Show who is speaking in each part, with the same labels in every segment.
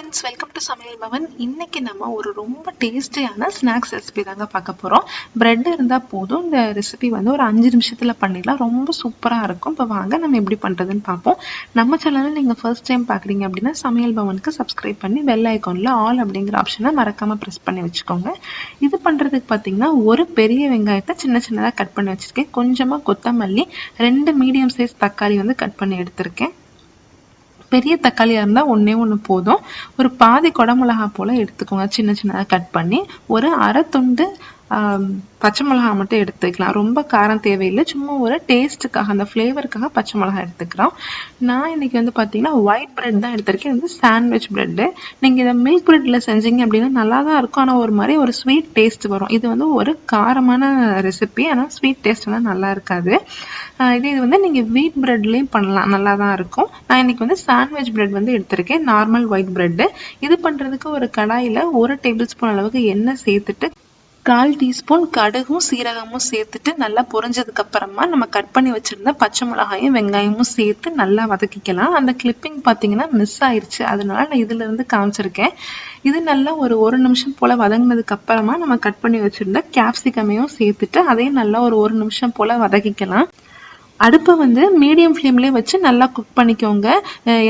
Speaker 1: Friends, welcome to சமையல் பவன். இன்னைக்கு நம்ம ஒரு ரொம்ப டேஸ்டியான ஸ்நாக்ஸ் ரெசிபி தாங்க பார்க்க போகிறோம். பிரெட் இருந்தால் போதும். இந்த ரெசிபி வந்து ஒரு 5 நிமிஷத்தில் பண்ணிடலாம். ரொம்ப சூப்பராக இருக்கும். இப்போ வாங்க நம்ம எப்படி பண்ணுறதுன்னு பார்ப்போம். நம்ம சேனலில் நீங்கள் ஃபர்ஸ்ட் டைம் பார்க்குறீங்க அப்படின்னா சமையல் பவனுக்கு சப்ஸ்கிரைப் பண்ணி பெல் ஐக்கானில் ஆல் அப்படிங்கிற ஆப்ஷனை மறக்காமல் ப்ரெஸ் பண்ணி வச்சுக்கோங்க. இது பண்ணுறதுக்கு பார்த்தீங்கன்னா ஒரு பெரிய வெங்காயத்தை சின்ன சின்னதாக கட் பண்ணி வச்சுருக்கேன். கொஞ்சமாக கொத்தமல்லி, 2 மீடியம் சைஸ் தக்காளி வந்து கட் பண்ணி எடுத்திருக்கேன். பெரிய தக்காளியாக இருந்தால் ஒன்று போதும். ஒரு பாதி குடமிளகா போல் எடுத்துக்கோங்க, சின்ன சின்னதாக கட் பண்ணி. ஒரு அரை துண்டு பச்சை மிளகா மட்டும் எடுத்துக்கலாம். ரொம்ப காரம் தேவையில்லை, சும்மா ஒரு டேஸ்ட்டுக்காக, அந்த ஃப்ளேவருக்காக பச்சை மிளகா எடுத்துக்கிறோம். நான் இன்றைக்கி வந்து பார்த்தீங்கன்னா ஒயிட் பிரெட் தான் எடுத்திருக்கேன். இது சாண்ட்விச் பிரெட்டு. நீங்கள் இதை மில்க் பிரெட்டில் செஞ்சீங்க அப்படின்னா நல்லா தான் இருக்கும், ஆனால் ஒரு மாதிரி ஒரு ஸ்வீட் டேஸ்ட் வரும். இது வந்து ஒரு காரமான ரெசிபி, ஆனால் ஸ்வீட் டேஸ்ட்லாம் நல்லா இருக்காது. இது வந்து நீங்கள் வீட் பிரெட்லேயும் பண்ணலாம், நல்லா தான் இருக்கும். நான் இன்றைக்கி வந்து சாண்ட்விச் பிரெட் வந்து எடுத்திருக்கேன், நார்மல் ஒயிட் பிரெட்டு. இது பண்ணுறதுக்கு ஒரு கடாயில் 1 டேபிள் ஸ்பூன் அளவுக்கு எண்ணெய் சேர்த்துட்டு 1/4 டீஸ்பூன் கடுகும் சீரகமும் சேர்த்துட்டு நல்லா பொரிஞ்சதுக்கு அப்புறமா நம்ம கட் பண்ணி வச்சிருந்த பச்சை மிளகாயும் வெங்காயமும் சேர்த்து நல்லா வதக்கிக்கலாம். அந்த கிளிப்பிங் பார்த்தீங்கன்னா மிஸ் ஆயிடுச்சு, அதனால நான் இதுல இருந்து காமிச்சிருக்கேன். இது நல்லா ஒரு நிமிஷம் போல வதங்கினதுக்கு அப்புறமா நம்ம கட் பண்ணி வச்சிருந்த கேப்சிகமையும் சேர்த்துட்டு அதையும் நல்லா ஒரு நிமிஷம் போல வதக்கிக்கலாம். அடுப்பை வந்து மீடியம் ஃப்ளேம்லேயே வச்சு நல்லா குக் பண்ணிக்கோங்க.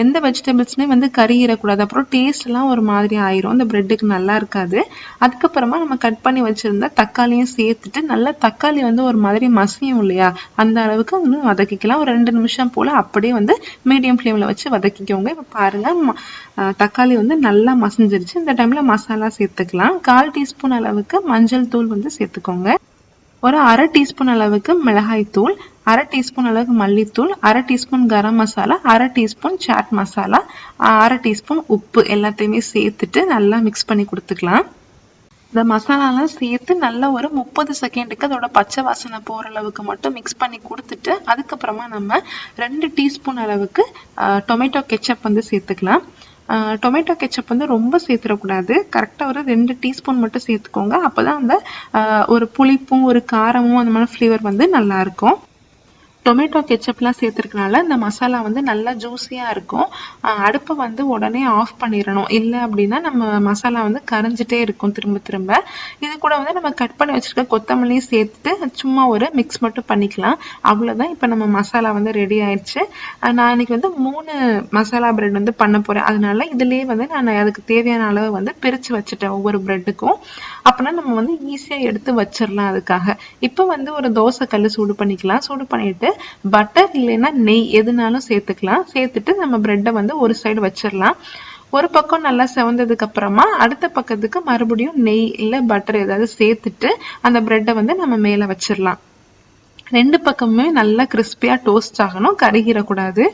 Speaker 1: எந்த வெஜிடபிள்ஸுமே வந்து கறியிடக்கூடாது, அப்புறம் டேஸ்ட்லாம் ஒரு மாதிரி ஆயிரும், இந்த ப்ரெட்டுக்கு நல்லா இருக்காது. அதுக்கப்புறமா நம்ம கட் பண்ணி வச்சுருந்த தக்காளியும் சேர்த்துட்டு நல்லா தக்காளி வந்து ஒரு மாதிரி மசியும் இல்லையா, அந்த அளவுக்கு வந்து வதக்கிக்கலாம். ஒரு 2 நிமிஷம் போல் அப்படியே வந்து மீடியம் ஃப்ளேமில் வச்சு வதக்கிக்கோங்க. இப்போ பாருங்கள், தக்காளி வந்து நல்லா மசிஞ்சிருச்சு. இந்த டைமில் மசாலா சேர்த்துக்கலாம். 1/4 டீஸ்பூன் அளவுக்கு மஞ்சள் தூள் வந்து சேர்த்துக்கோங்க. ஒரு அரை டீஸ்பூன் அளவுக்கு மிளகாய் தூள், அரை டீஸ்பூன் அளவுக்கு மல்லித்தூள், அரை டீஸ்பூன் கரம் மசாலா, அரை டீஸ்பூன் சாட் மசாலா, அரை டீஸ்பூன் உப்பு எல்லாத்தையுமே சேர்த்துட்டு நல்லா மிக்ஸ் பண்ணி கொடுத்துக்கலாம். இந்த மசாலாலாம் சேர்த்து நல்லா ஒரு 30 செகண்டுக்கு அதோட பச்சை வாசனை போகிற அளவுக்கு மட்டும் மிக்ஸ் பண்ணி கொடுத்துட்டு அதுக்கப்புறமா நம்ம 2 டீஸ்பூன் அளவுக்கு டொமேட்டோ கெச்சப் வந்து சேர்த்துக்கலாம். டொமேட்டோ கெச்சப் வந்து ரொம்ப சேர்த்துடக்கூடாது, கரெக்டாக ஒரு 2 டீஸ்பூன் மட்டும் சேர்த்துக்கோங்க. அப்போ தான் அந்த ஒரு புளிப்பும் ஒரு காரமும் அந்த மாதிரி ஃப்ளேவர் வந்து நல்லாயிருக்கும். டொமேட்டோ கெச்சப்லாம் சேர்த்துருக்கனால இந்த மசாலா வந்து நல்லா ஜூஸியாக இருக்கும். அடுப்பை வந்து உடனே ஆஃப் பண்ணிடணும், இல்லை அப்படின்னா நம்ம மசாலா வந்து கரைஞ்சிட்டே இருக்கும் திரும்ப திரும்ப. இது கூட வந்து நம்ம கட் பண்ணி வச்சுருக்க கொத்தமல்லியும் சேர்த்துட்டு சும்மா ஒரு மிக்ஸ் மட்டும் பண்ணிக்கலாம். அவ்வளோதான், இப்போ நம்ம மசாலா வந்து ரெடி ஆயிடுச்சு. நான் இன்னைக்கு வந்து 3 மசாலா பிரெட் வந்து பண்ண போகிறேன், அதனால இதுலேயே வந்து நான் அதுக்கு தேவையான அளவு வந்து பிரித்து வச்சுட்டேன் ஒவ்வொரு பிரெட்டுக்கும். அப்படின்னா நம்ம வந்து ஈஸியாக எடுத்து வச்சிடலாம். அதுக்காக இப்போ வந்து ஒரு தோசை கல் சூடு பண்ணிக்கலாம். சூடு பண்ணிட்டு பட்டர் இல்லைன்னா நெய் எதுனாலும் சேர்த்துக்கலாம். சேர்த்துட்டு நம்ம பிரெட்டை வந்து ஒரு சைடு வச்சிடலாம். ஒரு பக்கம் நல்லா செவந்ததுக்கு அப்புறமா அடுத்த பக்கத்துக்கு மறுபடியும் நெய் இல்லை பட்டர் ஏதாவது சேர்த்துட்டு அந்த பிரெட்டை வந்து நம்ம மேலே வச்சிடலாம். 2 பக்கமுமே நல்லா கிறிஸ்பியா டோஸ்ட் ஆகணும், கருகிடக்கூடாது.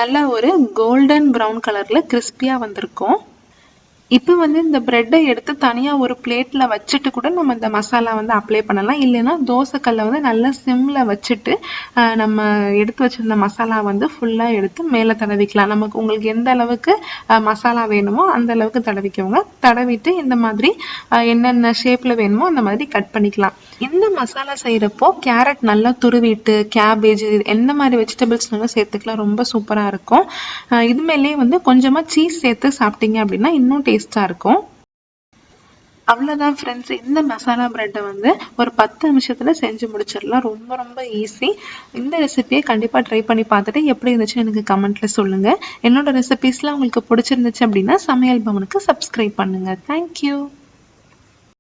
Speaker 1: நல்லா ஒரு கோல்டன் ப்ரௌன் கலர்ல கிறிஸ்பியா வந்திருக்கும். இப்போ வந்து இந்த பிரெட்டை எடுத்து தனியாக ஒரு பிளேட்டில் வச்சுட்டு கூட நம்ம இந்த மசாலா வந்து அப்ளை பண்ணலாம். இல்லைன்னா தோசைக்கல்லை வந்து நல்லா சிம்மில் வச்சுட்டு நம்ம எடுத்து வச்சுருந்த மசாலா வந்து ஃபுல்லாக எடுத்து மேலே தடவிக்கலாம். நமக்கு உங்களுக்கு எந்த அளவுக்கு மசாலா வேணுமோ அந்த அளவுக்கு தடவிக்கோங்க. தடவிட்டு இந்த மாதிரி என்னென்ன ஷேப்பில் வேணுமோ அந்த மாதிரி கட் பண்ணிக்கலாம். இந்த மசாலா செய்கிறப்போ கேரட் நல்லா துருவிட்டு, கேபேஜ், எந்த மாதிரி வெஜிடபிள்ஸ்னாலும் சேர்த்துக்கலாம், ரொம்ப சூப்பராக இருக்கும். இது மேலேயே வந்து கொஞ்சமாக சீஸ் சேர்த்து சாப்பிட்டீங்க அப்படின்னா இன்னும் டேஸ்ட்டாக இருக்கும். அவ்வளோதான் ஃப்ரெண்ட்ஸ், இந்த மசாலா பிரெட்டை வந்து ஒரு 10 நிமிஷத்தில் செஞ்சு முடிச்சிடலாம். ரொம்ப ரொம்ப ஈஸி. இந்த ரெசிபியை கண்டிப்பாக ட்ரை பண்ணி பார்த்துட்டு எப்படி இருந்துச்சுன்னு எனக்கு கமெண்ட்டில் சொல்லுங்கள். என்னோட ரெசிபீஸ்லாம் உங்களுக்கு பிடிச்சிருந்துச்சு அப்படின்னா சமையல் பவனுக்கு சப்ஸ்கிரைப் பண்ணுங்கள். தேங்க்யூ.